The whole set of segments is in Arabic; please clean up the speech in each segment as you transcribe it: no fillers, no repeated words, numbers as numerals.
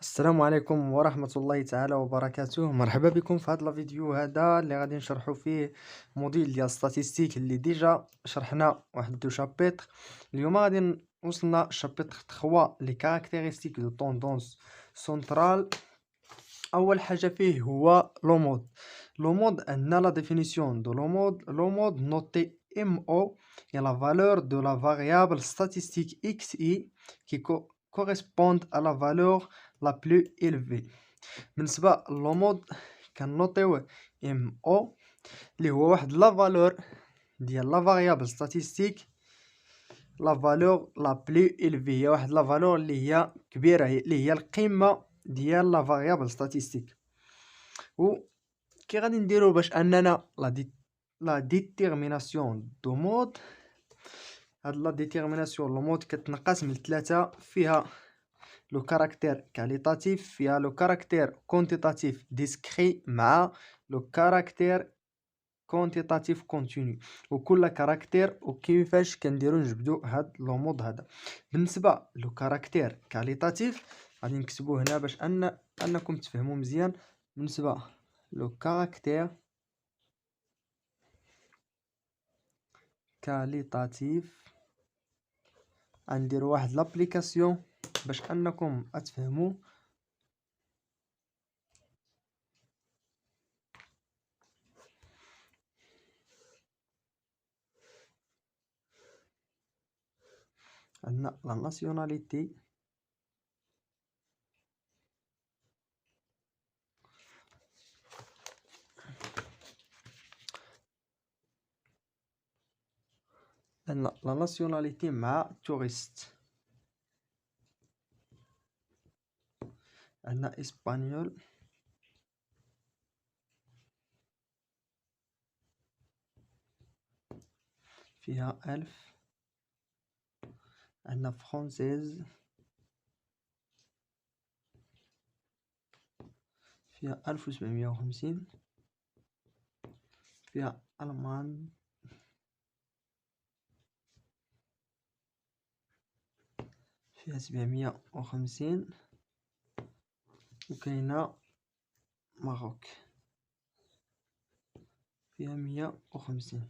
السلام عليكم ورحمة الله تعالى وبركاته. مرحبا بكم في هذا الفيديو هذا اللي غادي نشرحوا فيه موديل ديال ستاتيستيك اللي ديجا شرحنا واحد دو شابيتر. اليوم غادي وصلنا شابيتر 3 لي كاركتيرستيك دو طوندونس سنترال. اول حاجه فيه هو لو مود عندنا لا ديفينيسيون دو لو مود نوتي ام او هي لا فالور دو لا فاريابل statistique xi qui correspond à la valeur la plus élevée. بالنسبه لو مود كنوطيوه ام او اللي هو واحد لا فالور ديال لا فاريابل statistique. لا فالور لا بلو élevée هي واحد لا فالور اللي هي كبيره، اللي هي القيمه ديال لا فاريابل statistique. و كي غادي نديرو باش اننا لا ديتيرميناسيون دو مود. هاد لا ديتيرميناسيون لو مود كتنقسم لثلاثه، فيها لو كاركتير كاليتاتيف، فيها لو كاركتير كونتيتاتيف ديسكري، مع لو كاركتير كونتيتاتيف كونتينيو. وكل كاركتير وكيفاش كنديرو نجبدو هاد لو مود هذا. بالنسبه لو كاركتير كاليتاتيف غادي نكتبوه هنا باش انكم تفهموا مزيان. بالنسبه لو كاركتير كاليتاتيف غندير واحد لابليكاسيون باش انكم تفهموا. عندنا لا ناسيوناليتي، عندنا لا ناسيوناليتي مع توريست. عندنا اسبانيول، فيها 1000. عندنا فرونسيز، فيها 1750. فيها ألمان، فيها 750. وكاينة ماروك فيها 150.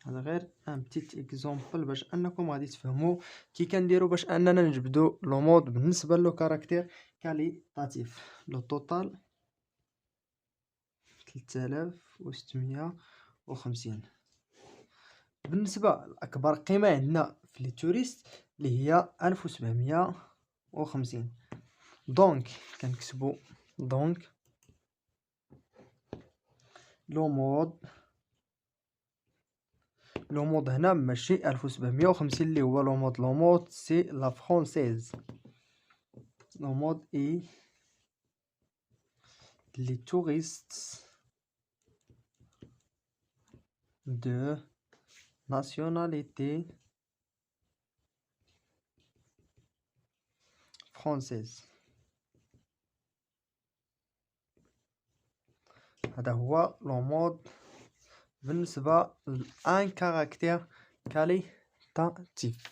هذا غير ان بتيت اكزومبل باش انكم غادي تفهموا كي كنديروا باش اننا نجبدوا لو مود بالنسبه لو كاركتير كاليتاتيف. لو توتال 3650. بالنسبه لاكبر قيمه عندنا في لي توريست اللي هي 1750. دونك كنكتبوا دونك لو مود هنا ماشي 1750 اللي هو لو مود سي لا فرونسيز. لو مود اي لي touristes de nationalité française. هذا هو لو مود بالنسبة لان كاركتير كاليتاتيف.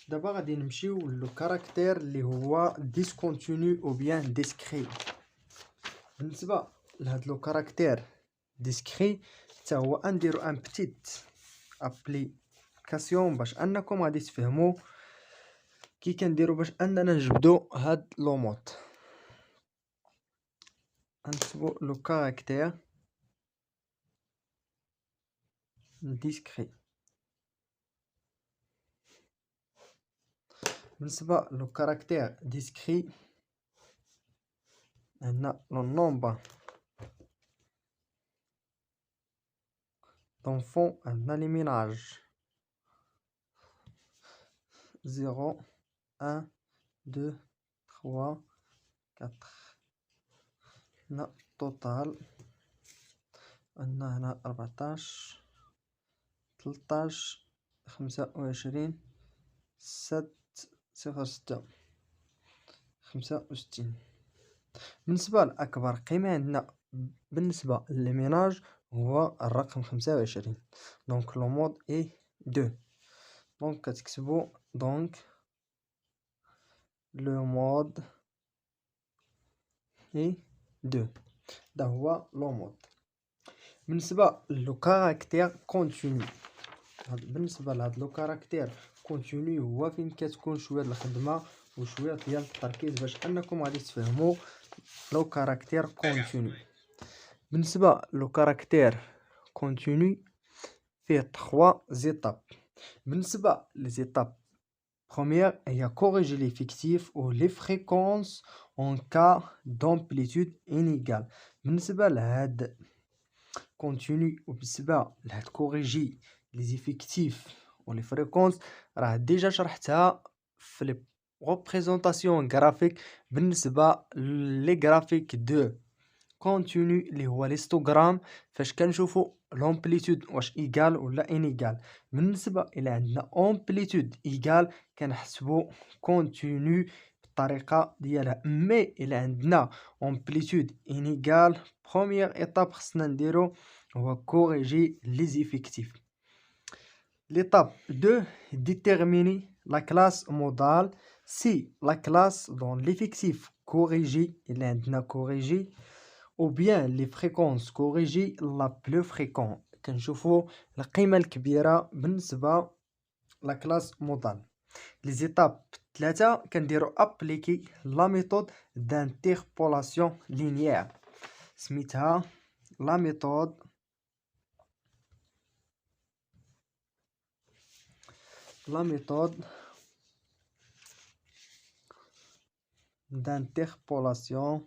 دابا غادي نمشيو لو كاركتير اللي هو ديسكونتينيو او بيان ديسكري. بالنسبة لهاد لو كاركتير ديسكري حتى هو نديرو ان بتيت ابليكاسيون باش انكم غادي تفهموا كي كنديرو باش اننا نجبدو هاد لو مود. غنكتبو لو كاركتير ديسكري. بالنسبه لو كاركتير ديسكري عندنا لو نومبر دونفون، عندنا لي ميناج 0 1 2 3 4. عندنا توتال، عندنا هنا 14 13 25 6 65. بالنسبة لأكبر قيمة عندنا بالنسبة للميناج هو الرقم 25. دونك لو مود اي 2. دونك كتكتبو دونك لو مود اي 2. هذا هو لو مود. بالنسبة لو كاركتير كونتينيو، بالنسبة لهاد لو كاركتير كونتينيو هو فين كتكون شوية د الخدمة وشوية ديال التركيز باش انكم غادي تفهموا لو كاركتير كونتينيو. بالنسبة لو كاركتير كونتينيو فيه 3 زيتاب. بالنسبة لزيتاب première هي corriger l'effectif ou les fréquences en cas d'amplitude inégale. بالنسبة لهاد كونتينيو وبالنسبة لهاد كوريجي لي زيفيكتيف و لي فريكونس راه ديجا شرحتها في لي ريبريزونطاسيون غرافيك بالنسبة لي غرافيك دو كونتينيو اللي هو ليستوغرام، فاش كنشوفوا لومبليتود واش ايغال ولا انيغال. بالنسبه الى عندنا امبليتود ايغال كنحسبوا كونتينيو بالطريقه ديالها، مي الى عندنا امبليتود انيغال بروميير ايطاب خصنا نديرو هو كوريجي لي زيفيكتيف. l'étape 2 déterminer la classe modale si la classe dont l'effectif corrigé il est corrigé ou bien les fréquences corrigées la plus fréquente. كنشوفوا القيمة الكبيرة بالنسبة لا كلاس مودال. لي زيتاب 3 كنديروا ابليكي لا ميثود دانتربولاسيون لينيير، سميتها لا ميثود d'interpolation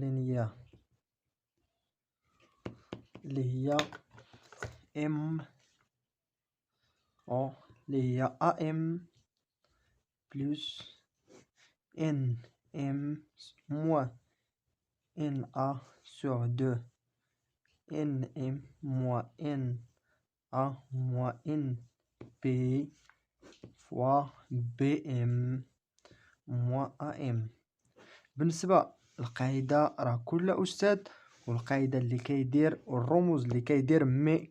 linéaire اللي هي ام او اللي هي ام بلس ان ام موان ان ا sur 2 ان ام موان ان ا موان ان بي فوا بي ام موان ا ام. بالنسبة للقاعدة راه كل أستاذ والقاعدة اللي كيدير والرموز اللي كيدير مي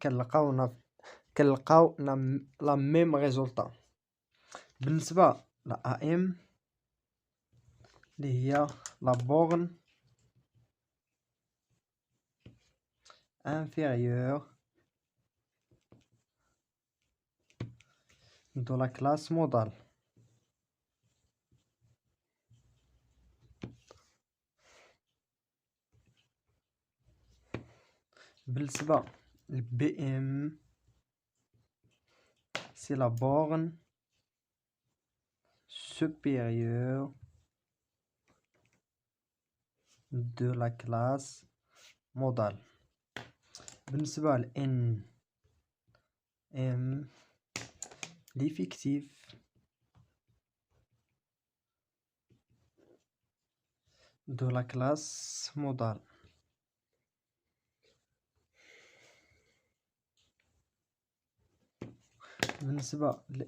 كنلقاو لا ميم ريزولطا. بالنسبة لا ام اللي هي لا بورن inférieure de la classe modale. بالنسبة للبي ام c'est la borne supérieure de la classe modale. بالنسبة ل ان ام l'effectif de la classe modale. بالنسبة ل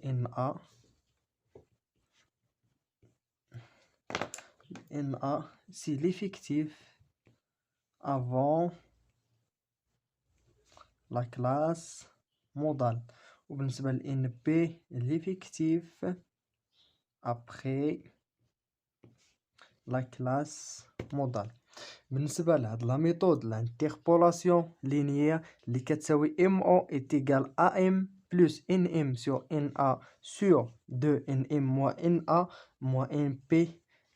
NA c'est l'effectif avant la classe modale. وبالنسبة ل NP l'effectif après la classe modale. بالنسبة لهاد لا ميثود لانتربولاسيون لينيير اللي كتساوي MO est égal à M plus NM sur NA sur 2 NM moins NA moins NP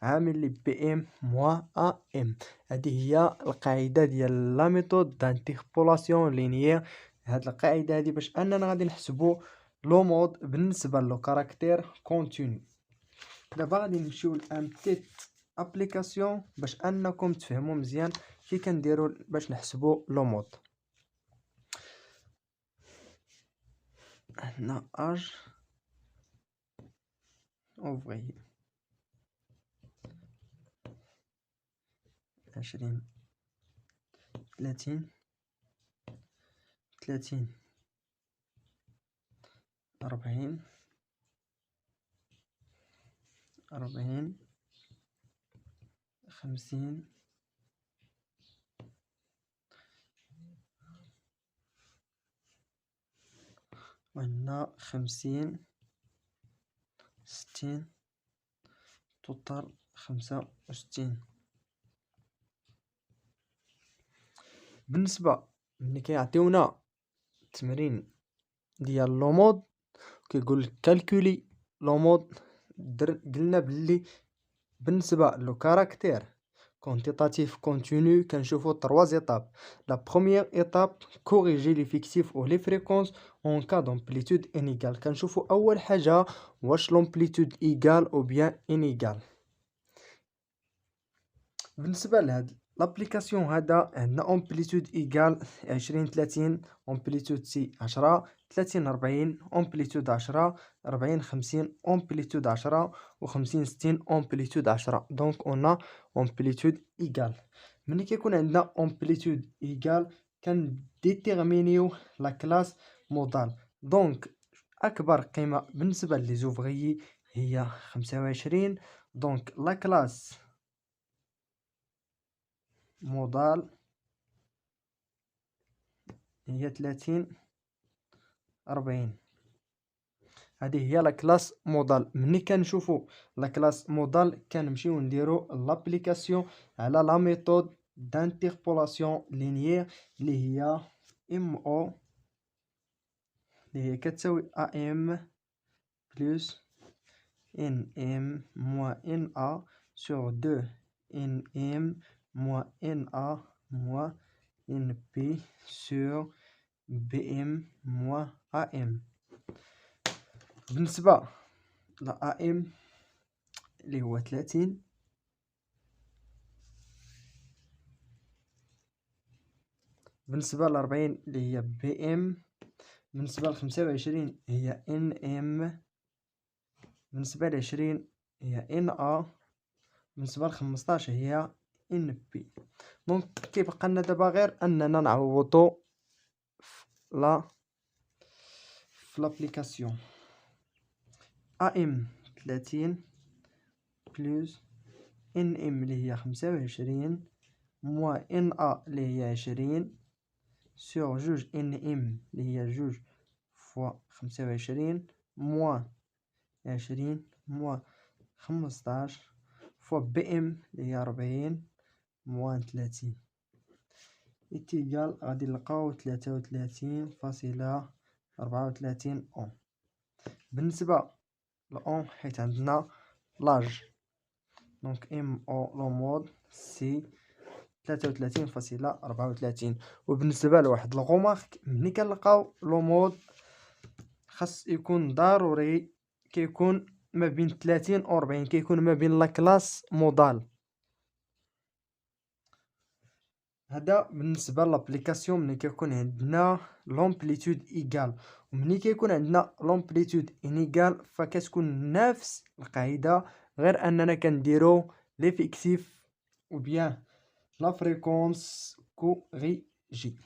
عامل لي بي ام موان ا ام. هذه هي القاعده ديال لا ميثود دانتربولاسيون لينيير. هاد القاعده هذه باش اننا غادي نحسبوا لو مود بالنسبه لو كاركتير كونتينيو. دابا غادي نمشيو لان بتيت ابليكاسيون باش انكم تفهموا مزيان كي كنديروا باش نحسبوا لو مود. هنا اج اوفري 20 30 30 40 40 50 60 وعندنا 50 60 توتال 65. بالنسبة ملي كيعطيونا التمرين ديال لومود كيقولك كالكولي لومود، قلنا بلي بالنسبة لو كاركتير quantitatif continu كنشوفو 3 étapes. La première étape corriger les fictifs ou les fréquences en cas d'amplitude inégale. كنشوفو أول حاجة واش l'amplitude égale ou bien inégale. بالنسبة لهاد لابليكاسيون هذا عندنا امبليتود ايكال 20 30، امبليتود سي 10 30 40، امبليتود 10 40 50، امبليتود 10 و50 60، امبليتود 10. دونك اون امبليتود ايكال. ملي كيكون عندنا امبليتود ايكال كنديتيرمينيو لا كلاس مودال. دونك اكبر قيمة بالنسبة لي زوفغيي هي 25. دونك لا كلاس مودال هي 30 40. هذه هي لا كلاس مودال. ملي كنشوفو لا كلاس مودال كنمشيو نديرو لابليكاسيون على لا ميثود دانتربولاسيون لينيير اللي هي ام او، اللي هي كتساوي ا ام بلس ان ام موان ان ا سور 2 ان ام موان ان ا موان ان بي سور بي ام موان ا ام. بالنسبة ل ا ام اللي هو 30، بالنسبة ل 40 اللي هي بي ام، بالنسبة ل 25 هي ان ام، بالنسبة ل 20 هي ان ا، بالنسبة ل 15 هي ان بي. دونك كيبقى لنا دابا غير اننا نعوضو في لابليكاسيون. ا ام 30 بلس ان ام اللي هي 25 موان ان ا اللي هي 20 سور جوج ان ام اللي هي جوج فوا 25 موان 20 موان 15 فوا بي ام اللي هي 40 موان 30 إتيغال غادي نلقاو 33.34 أون. بالنسبة لأون حيت عندنا لاج، دونك ام او لو مود سي 33.34. وبالنسبة لواحد الغومارك ملي كنلقاو لو مود خاص يكون ضروري كيكون ما بين 30 و 40، كيكون ما بين لا كلاس مودال. هذا بالنسبة لابليكاسيون ملي كيكون عندنا لومبليتود ايكال. وملي كيكون عندنا لومبليتود انيكال فكتكون نفس القاعدة، غير اننا كنديرو ليفيكتيف او بيان لا فريكونس كوريجي.